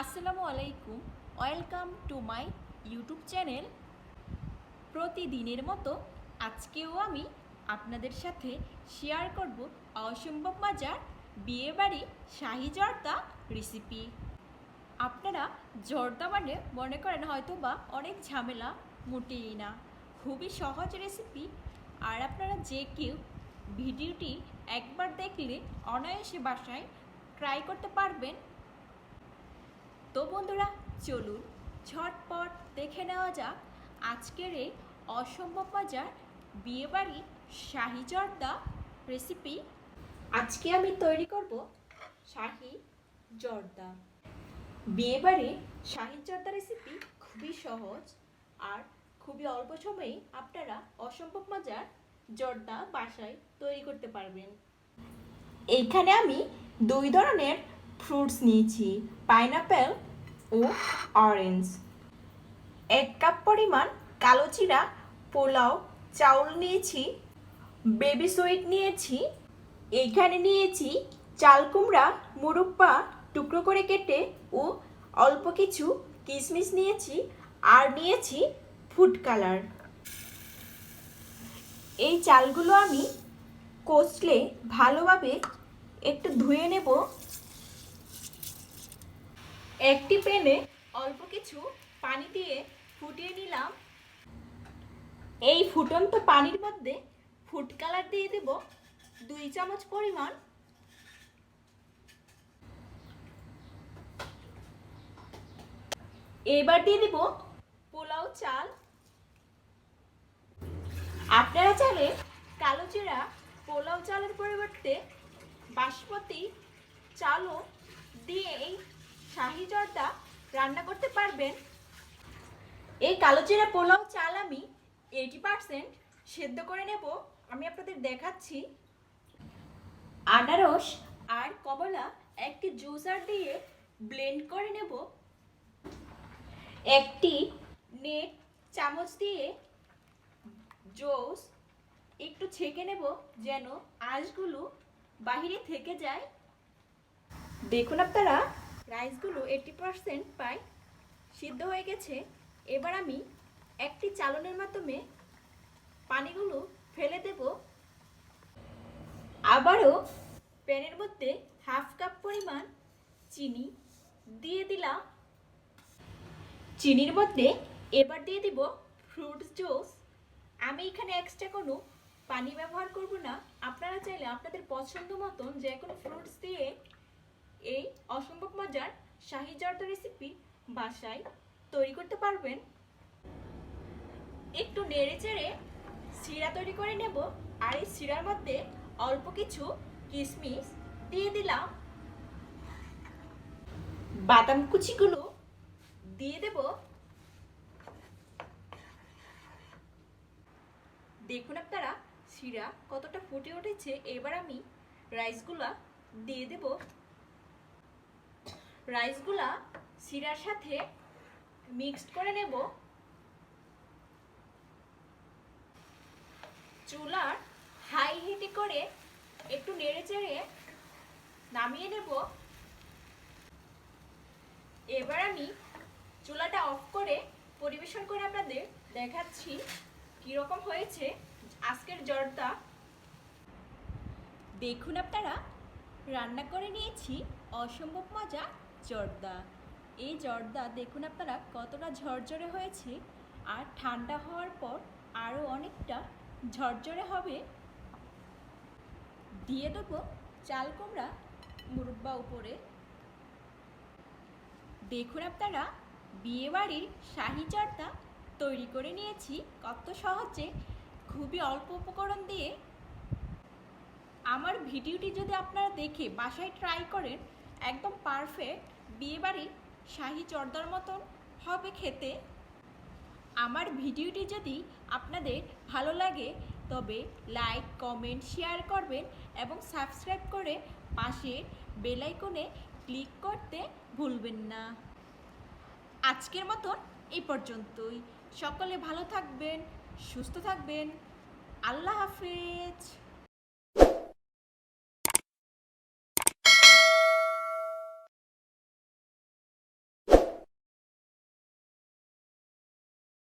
আসসালামুয়ালাইকুম, welcome to my YouTube channel. প্রতিদিনের মতো আজকেও আমি আপনাদের সাথে শেয়ার করব অসম্ভব মজার বিয়েবাড়ি শাহি জর্দা রেসিপি। আপনারা জর্দা মানে মনে করেন হয়তো বা অনেক ঝামেলা, মোটেই না, খুবই সহজ রেসিপি। আর আপনারা যে কেউ ভিডিওটি একবার দেখলে অনায়াসে বাসায় ট্রাই করতে পারবেন। তো বন্ধুরা, চলুন ঝটপট দেখে নেওয়া যাক আজকের এই অসম্ভব মজার বিয়েবাড়ি শাহি জর্দা রেসিপি। আজকে আমি তৈরি করব শাহি জর্দা। বিয়েবাড়ি শাহি জর্দা রেসিপি খুবই সহজ আর খুবই অল্প সময়ে আপনারা অসম্ভব মজার জর্দা বাসায় তৈরি করতে পারবেন। এইখানে আমি দুই ধরনের ফ্রুটস নিয়েছি, পাইনাপেল ও অরেঞ্জ। 1 কাপ পরিমাণ কালো জিরা পোলাও চাউল নিয়েছি, বেবি সুইট নিয়েছি, এইখানে নিয়েছি চাল কুমড়া মুরব্বা টুকরো করে কেটে ও অল্প কিছু কিশমিশ নিয়েছি, আর নিয়েছি ফুড কালার। এই চালগুলো আমি কষলে ভালোভাবে একটু ধুয়ে নেব। একটি প্যানে অল্প কিছু পানি দিয়ে ফুটিয়ে নিলাম। এই ফুটন্ত পানির মধ্যে ফুড কালার দিয়ে দেব 2 চামচ পরিমাণ। এবার দিয়ে দেব পোলাও চাল। আপনারা চাইলে কালো জিরা পোলাও চালের পরিবর্তে বাসমতি চালও দিয়ে এই শাহি জর্দা রান্না করতে পারবেন। এই কালো জিরা পোলাও চাল আমি 80% সেদ্ধ করে নেব। আমি আপনাদের দেখাচ্ছি। আনারস আর কমলা একটি জুসার দিয়ে ব্লেন্ড করে নেব। একটি নেট চামচ দিয়ে জুস একটু ছেঁকে নেব যেন আঁশগুলো বাহিরে থেকে যায়। দেখুন আপনারা, রাইসগুলো 80% প্রায় সিদ্ধ হয়ে গেছে। এবার আমি একটি চালনের মাধ্যমে পানিগুলো ফেলে দেব। আবারও প্যানের মধ্যে 1/2 কাপ পরিমাণ চিনি দিয়ে দিলাম। চিনির মধ্যে এবার দিয়ে দিব ফ্রুট জুস। আমি এখানে এক্সট্রা কোনো পানি ব্যবহার করব না। আপনারা চাইলে আপনাদের পছন্দ মতন যে কোনো ফ্রুটস দিয়ে এই অসম্ভব মজার শাহি জর্দা রেসিপি বাসায় তৈরি করতে পারবেন। একটু নেড়ে চেড়ে সিরা তৈরি করে নেব। আর এই সিরার মধ্যে অল্প কিছু কিশমিশ দিয়ে দিলাম। বাদাম কুচিগুলো দিয়ে দেব। দেখুন আপনারা, সিরা কতটা ফুটে উঠেছে। এবার আমি রাইসগুলা দিয়ে দেব। রাইসগুলা সিরার সাথে মিক্সড করে নেব। চুলার হাই হিটে করে একটু নেড়ে চেড়ে নামিয়ে নেব। এবার আমি চুলাটা অফ করে পরিবেশন করে আপনাদের দেখাচ্ছি কিরকম হয়েছে আজকের জর্দা। দেখুন আপনারা, রান্না করে নিয়েছি অসম্ভব মজা জর্দা। এই জর্দা দেখুন আপনারা কতটা ঝরঝরে হয়েছে, আর ঠান্ডা হওয়ার পর আরও অনেকটা ঝরঝরে হবে। দিয়ে দেবো চাল কুমড়া মুরব্বা উপরে। দেখুন আপনারা, বিয়েবাড়ির শাহি জর্দা তৈরি করে নিয়েছি কত সহজে, খুবই অল্প উপকরণ দিয়ে। আমার ভিডিওটি যদি আপনারা দেখে বাসায় ট্রাই করেন, একদম পারফেক্ট বিয়েবাড়ির শাহি জর্দার মতন হবে খেতে। আমার ভিডিওটি যদি আপনাদের ভালো লাগে তবে লাইক কমেন্ট শেয়ার করবেন এবং সাবস্ক্রাইব করে পাশের বেল আইকনে ক্লিক করতে ভুলবেন না। আজকের মতন এই পর্যন্তই। সকলে ভালো থাকবেন, সুস্থ থাকবেন। আল্লাহ হাফেজ।